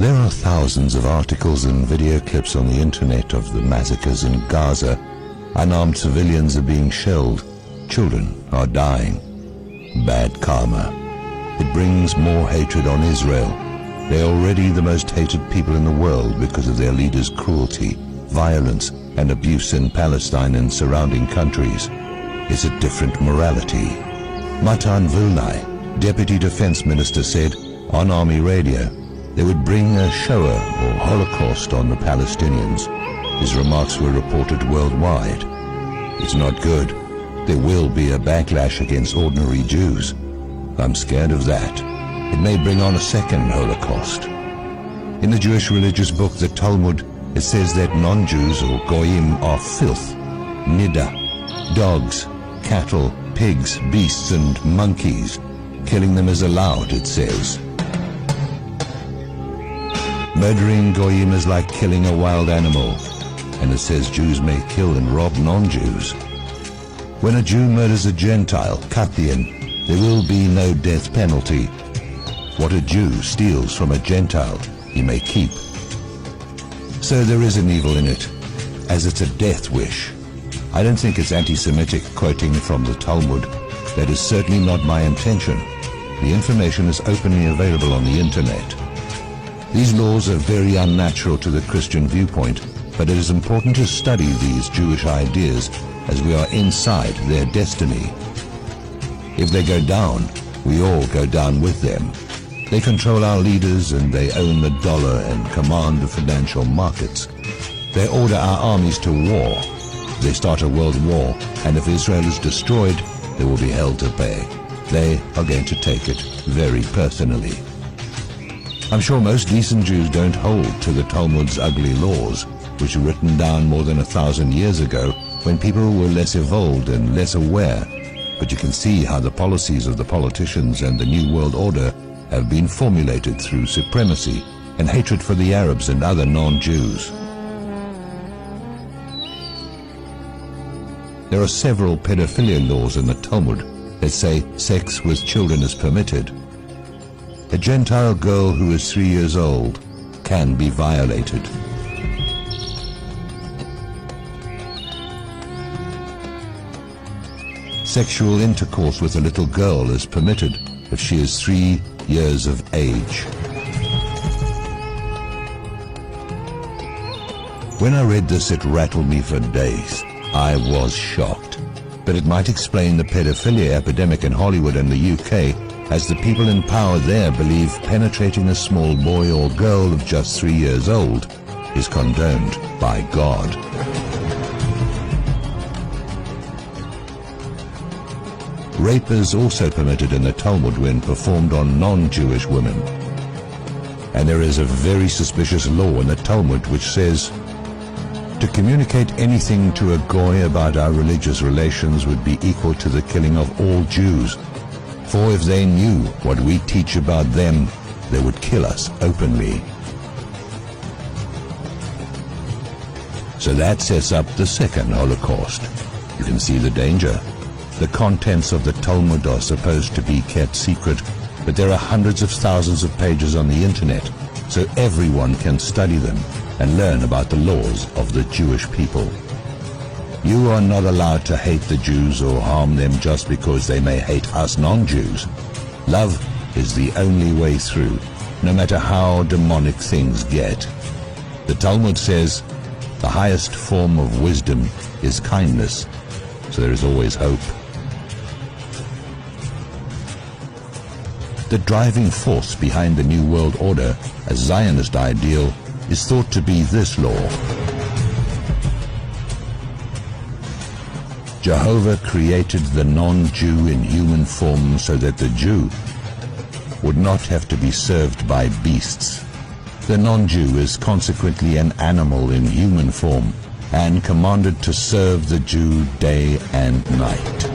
There are thousands of articles and video clips on the internet of the massacres in Gaza. Unarmed civilians are being shelled. Children are dying. Bad karma. It brings more hatred on Israel. They are already the most hated people in the world because of their leaders' cruelty, violence, and abuse in Palestine and surrounding countries. It's a different morality. Matan Vilnai, Deputy Defense Minister, said on Army radio they would bring a Shoah or Holocaust on the Palestinians. His remarks were reported worldwide. It's not good. There will be a backlash against ordinary Jews. I'm scared of that. It may bring on a second Holocaust. In the Jewish religious book, the Talmud, it says that non-Jews or Goyim are filth, nida, dogs, cattle, pigs, beasts and monkeys. Killing them is allowed, it says. Murdering Goyim is like killing a wild animal, and it says Jews may kill and rob non-Jews. When a Jew murders a Gentile, Kathian, there will be no death penalty. What a Jew steals from a Gentile, he may keep. So there is an evil in it, as it's a death wish. I don't think it's anti-Semitic, quoting from the Talmud. That is certainly not my intention. The information is openly available on the internet. These laws are very unnatural to the Christian viewpoint, but it is important to study these Jewish ideas as we are inside their destiny. If they go down, we all go down with them. They control our leaders and they own the dollar and command the financial markets. They order our armies to war. They start a world war, and if Israel is destroyed, they will be held to pay. They are going to take it very personally. I'm sure most decent Jews don't hold to the Talmud's ugly laws, which were written down more than 1,000 years ago when people were less evolved and less aware. But you can see how the policies of the politicians and the New World Order have been formulated through supremacy and hatred for the Arabs and other non-Jews. There are several pedophilia laws in the Talmud that say sex with children is permitted. A Gentile girl who is 3 years old can be violated. Sexual intercourse with a little girl is permitted if she is 3 years of age. When I read this, it rattled me for days. I was shocked. But it might explain the pedophilia epidemic in Hollywood and the UK, as the people in power there believe penetrating a small boy or girl of just 3 years old is condoned by God. Rape is also permitted in the Talmud when performed on non-Jewish women. And there is a very suspicious law in the Talmud which says, to communicate anything to a Goy about our religious relations would be equal to the killing of all Jews. For if they knew what we teach about them, they would kill us openly. So that sets up the second Holocaust. You can see the danger. The contents of the Talmud are supposed to be kept secret, but there are hundreds of thousands of pages on the internet, so everyone can study them and learn about the laws of the Jewish people. You are not allowed to hate the Jews or harm them just because they may hate us non-Jews. Love is the only way through, no matter how demonic things get. The Talmud says the highest form of wisdom is kindness, so there is always hope. The driving force behind the New World Order, a Zionist ideal, is thought to be this law. Jehovah created the non-Jew in human form so that the Jew would not have to be served by beasts. The non-Jew is consequently an animal in human form and commanded to serve the Jew day and night.